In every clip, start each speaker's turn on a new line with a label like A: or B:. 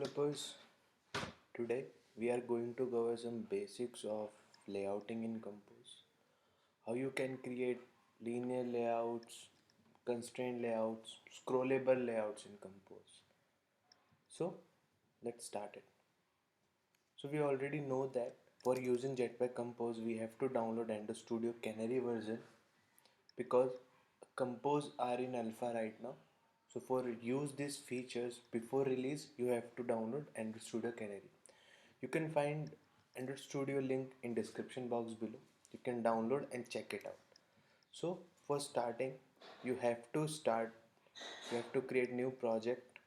A: developers. Today we are going to cover some basics of layouting in Compose. How you can create linear layouts, constraint layouts, scrollable layouts in Compose. So let's start it. So we already know that for using Jetpack Compose we have to download Android Studio Canary version because Compose are in alpha right now. So for use these features before release, you have to download Android Studio Canary. You can find Android Studio link in description box below. You can download and check it out. So for starting, you have to start. You have to create new project.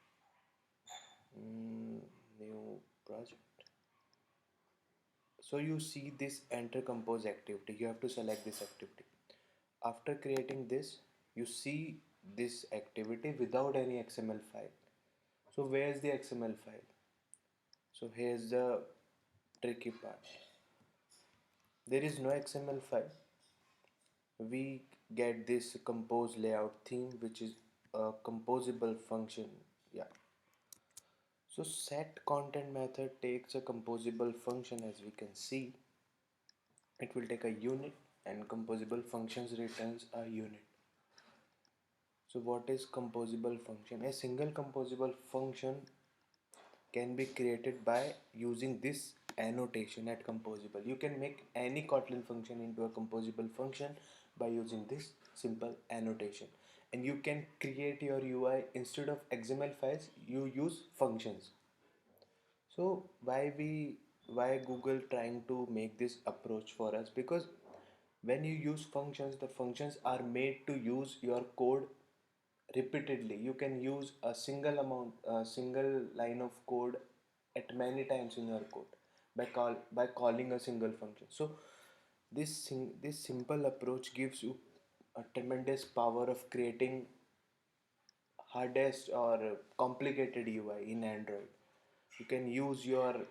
A: New project. So you see this enter compose activity. You have to select this activity. After creating this, you see this activity without any XML file. So where's the XML file? So here's the tricky part. There is no XML file. We get this compose layout theme, which is a composable function. Yeah. So set content method takes a composable function, as we can see. It will take a unit and composable functions returns a unit. So what is composable function? A single composable function can be created by using this annotation at composable. You can make any Kotlin function into a composable function by using this simple annotation. And you can create your UI instead of XML files, you use functions. So why Google trying to make this approach for us? Because when you use functions, the functions are made to use your code repeatedly. You can use a single line of code at many times in your code by calling a single function. So this simple approach gives you a tremendous power of creating hardest or complicated UI in Android. You can use your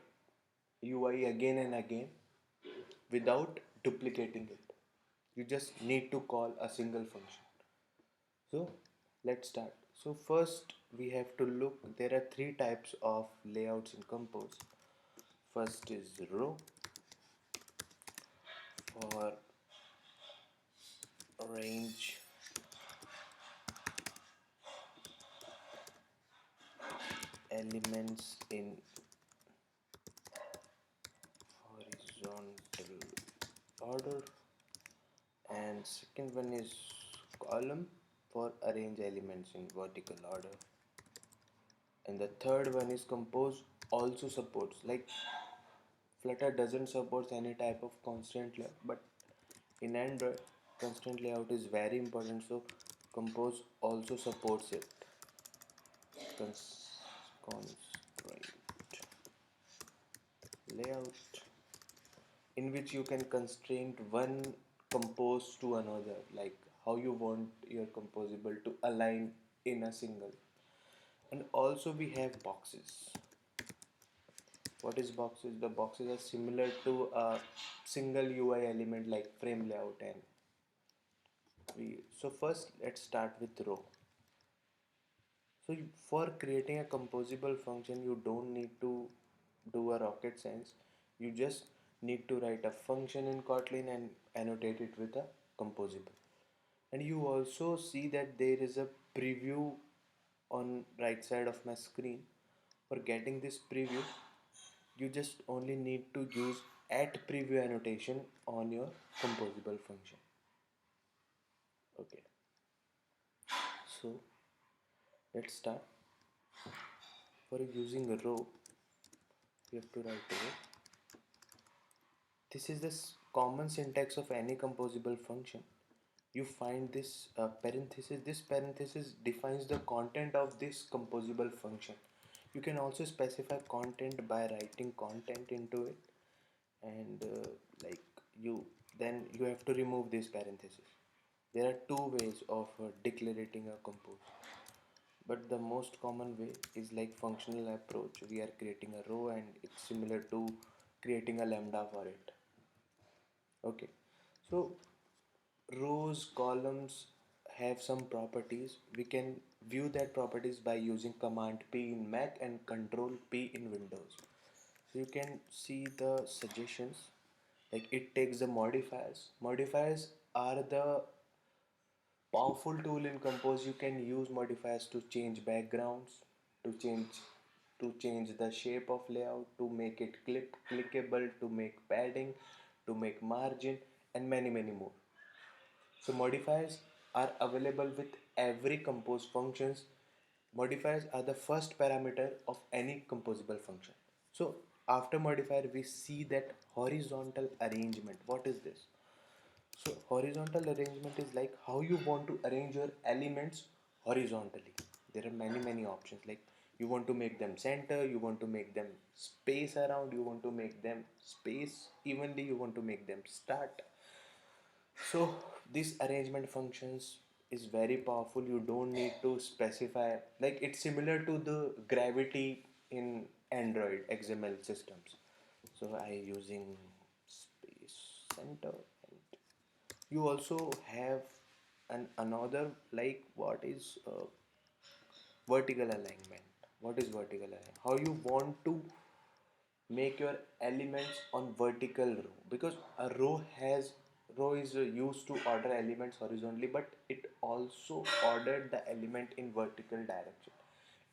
A: UI again and again without duplicating it. You just need to call a single function. So let's start. So first we have to look, there are three types of layouts in Compose. First is row for arrange elements in horizontal order, and second one is column for arrange elements in vertical order, and the third one is Compose also supports, like Flutter doesn't support any type of constraint layout, but in Android constraint layout is very important, so Compose also supports it. Constraint layout, in which you can constrain one compose to another, like how you want your composable to align in a single. And also we have boxes. What is boxes? The boxes are similar to a single UI element like frame layout. And so first let's start with row. So for creating a composable function, you don't need to do a rocket science. You just need to write a function in Kotlin and annotate it with a composable. And you also see that there is a preview on right side of my screen. For getting this preview, you just only need to use at preview annotation on your composable function. Okay, so let's start. For using a row, you have to write a row. This is the common syntax of any composable function. You find this parenthesis. This parenthesis defines the content of this composable function. You can also specify content by writing content into it, and like you then you have to remove this parenthesis. There are two ways of declaring a compose, but the most common way is like functional approach. We are creating a row and it's similar to creating a lambda for it. Okay, so rows, columns have some properties. We can view that properties by using command P in Mac and control P in Windows. So you can see the suggestions, like it takes the modifiers. Modifiers are the powerful tool in Compose. You can use modifiers to change backgrounds, to change the shape of layout, to make it clickable, to make padding, to make margin, and many more. So modifiers are available with every compose functions. Modifiers are the first parameter of any composable function. So after modifier we see that horizontal arrangement. What is this? So horizontal arrangement is like how you want to arrange your elements horizontally. There are many options, like you want to make them center, you want to make them space around, you want to make them space evenly, you want to make them start. So this arrangement functions is very powerful. You don't need to specify, like it's similar to the gravity in Android XML systems. So I using space center. And you also have another, like what is vertical alignment. What is vertical alignment? How you want to make your elements on vertical row, because a row is used to order elements horizontally, but it also ordered the element in vertical direction.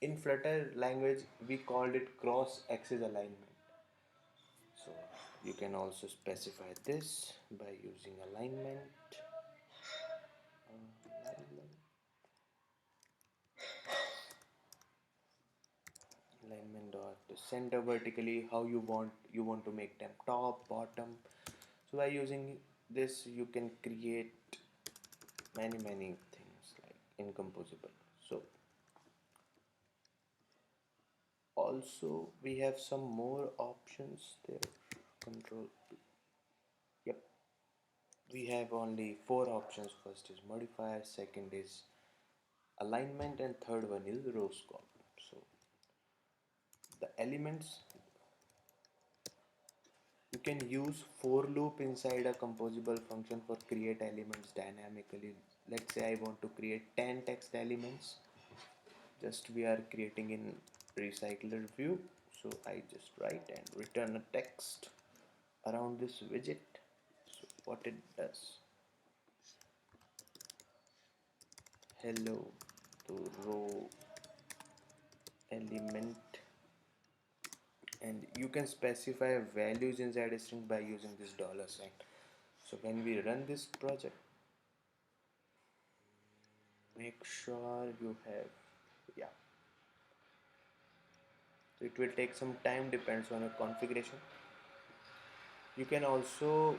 A: In Flutter language we called it cross axis alignment. So you can also specify this by using alignment. Alignment, alignment dot to center vertically. How you want to make them top, bottom. So by using this you can create many things like incomposable. So also we have some more options there. Control P. Yep, we have only four options. First is modifier, second is alignment, and third one is row scope. So the elements, you can use for loop inside a composable function for create elements dynamically. Let's say I want to create 10 text elements. Just we are creating in recycler view. So I just write and return a text around this widget. So what it does, hello to row element, and you can specify values inside a string by using this dollar sign. So when we run this project, make sure you have, yeah, so it will take some time, depends on your configuration. You can also,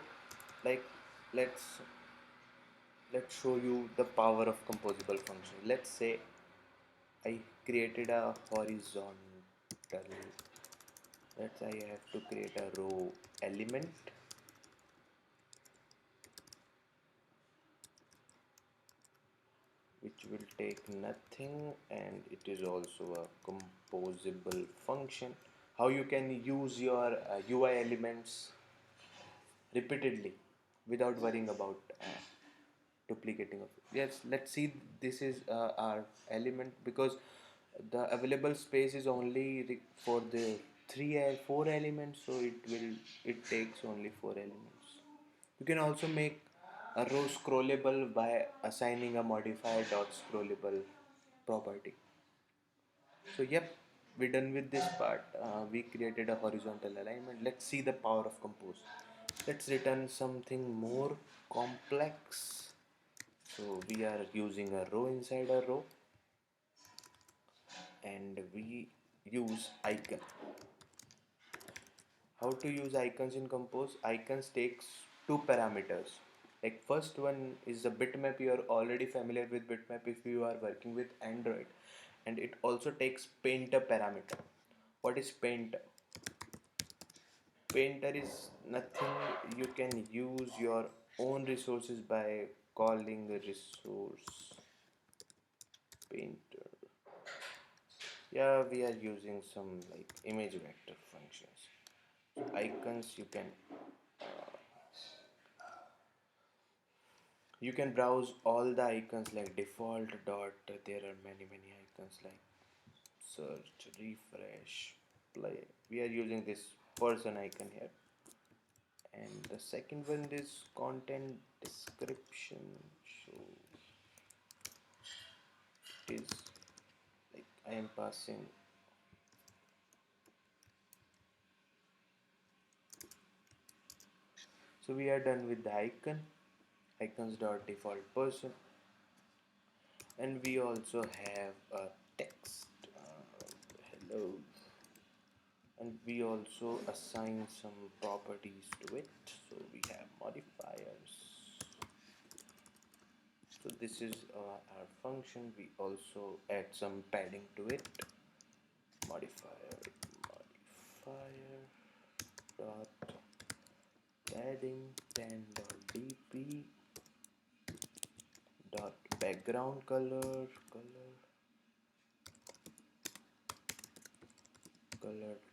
A: like, let's let's show you the power of composable function. Let's say I created a horizontal, let's say I have to create a row element, which will take nothing, and it is also a composable function. How you can use your UI elements repeatedly without worrying about duplicating of it. Yes, let's see, this is our element, because the available space is only for the four elements, so it takes only four elements. You can also make a row scrollable by assigning a modifier dot scrollable property. So yep, we're done with this part. We created a horizontal alignment. Let's see the power of compose. Let's return something more complex. So we are using a row inside a row, and we use icon. How to use icons in compose? Icons takes two parameters. Like first one is the bitmap. You are already familiar with bitmap if you are working with Android. And it also takes painter parameter. What is painter? Painter is nothing. You can use your own resources by calling the resource painter. Yeah, we are using some like image vector functions. So icons, you can You can browse all the icons like default dot. There are many icons like search, refresh, play. We are using this person icon here, and the second one is content description. So it is like I am passing. So we are done with the icons dot default person, and we also have a text. Hello, and we also assign some properties to it. So we have modifiers. So this is our function. We also add some padding to it. Modifier dot padding 10.dp dot background color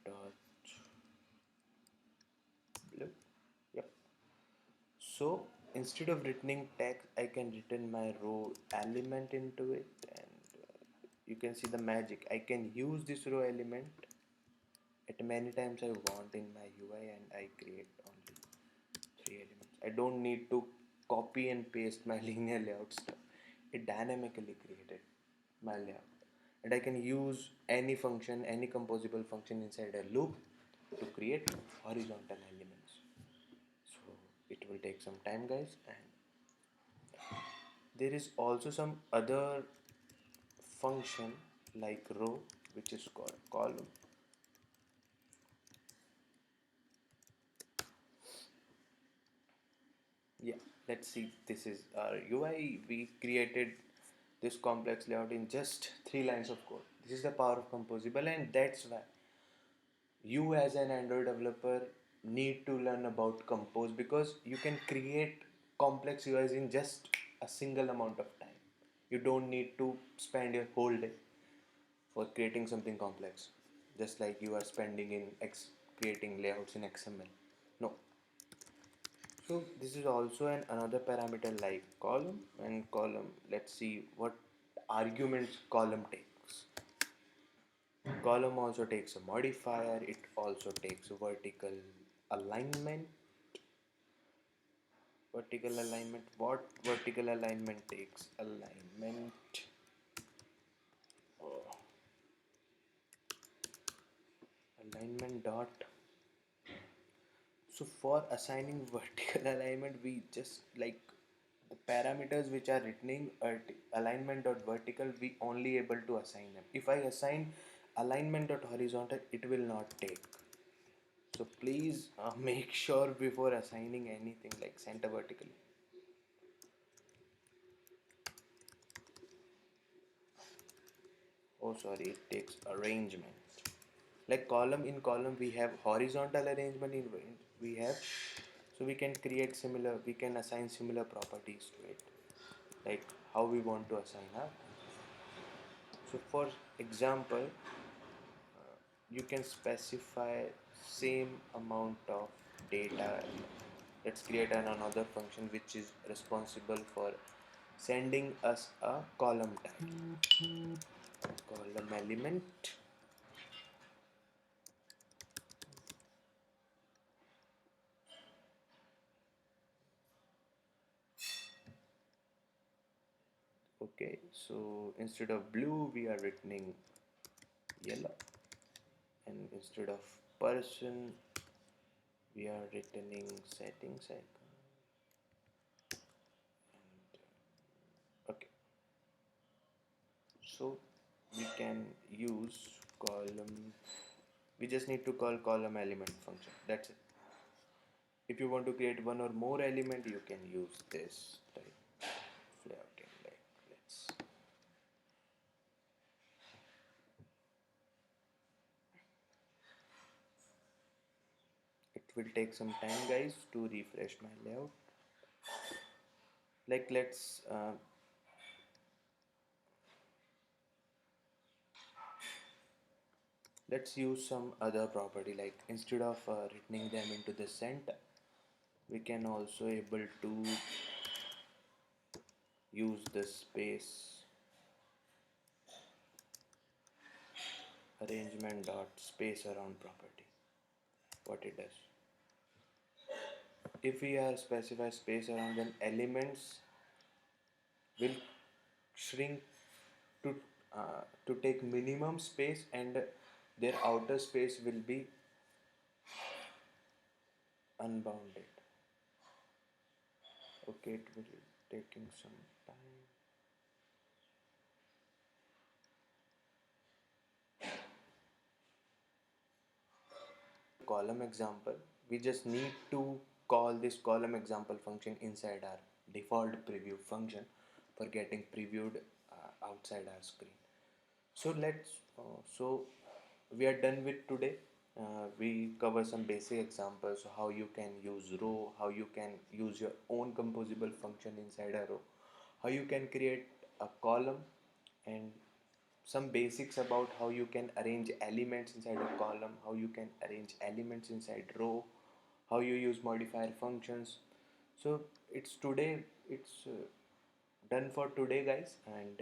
A: dot blue. Yep. So instead of returning text, I can return my row element into it, and you can see the magic. I can use this row element at many times I want in my UI, and I create only three elements. I don't need to copy and paste my linear layout stuff. It dynamically created my layout, and I can use any function, any composable function inside a loop to create horizontal elements. So it will take some time, guys, and there is also some other function like row, which is called column. Yeah, let's see. This is our UI. We created this complex layout in just 3 lines of code. This is the power of composable, and that's why you as an Android developer need to learn about compose, because you can create complex UIs in just a single amount of time. You don't need to spend your whole day for creating something complex, just like you are spending in creating layouts in XML. No. So this is also another parameter like column, and column. Let's see what arguments column takes. Column also takes a modifier. It also takes vertical alignment. Vertical alignment. What vertical alignment takes? Alignment. Oh, alignment dot. So for assigning vertical alignment, we just like the parameters which are written in alignment dot vertical, we only able to assign them. If I assign alignment dot horizontal, it will not take. So please make sure before assigning anything like center vertically. Oh sorry, it takes arrangement. Like column, in column we have horizontal arrangement, in we have, so we can create similar, we can assign similar properties to it, like how we want to assign her. So for example, you can specify same amount of data. Let's create another function which is responsible for sending us a column type, column element. Okay, so instead of blue we are writing yellow, and instead of person we are returning settings icon. Okay, so we can use column, we just need to call column element function, that's it. If you want to create one or more element, you can use this type layouting. Like let's, it will take some time, guys, to refresh my layout. Like let's use some other property, like instead of returning them into the center, we can also able to use the space arrangement dot space around property. What it does, if we are specify space around, then elements will shrink to to take minimum space, and their outer space will be unbounded. Okay, it will taking some time. Column example, we just need to call this column example function inside our default preview function for getting previewed outside our screen. So so we are done with today. We cover some basic examples, how you can use row, how you can use your own composable function inside a row, how you can create a column, and some basics about how you can arrange elements inside a column, how you can arrange elements inside row, how you use modifier functions. So it's done for today, guys, and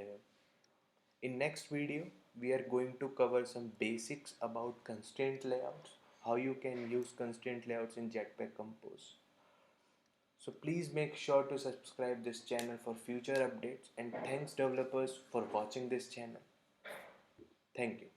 A: in next video we are going to cover some basics about constraint layouts, how you can use constraint layouts in Jetpack Compose. So please make sure to subscribe this channel for future updates, and thanks developers for watching this channel. Thank you.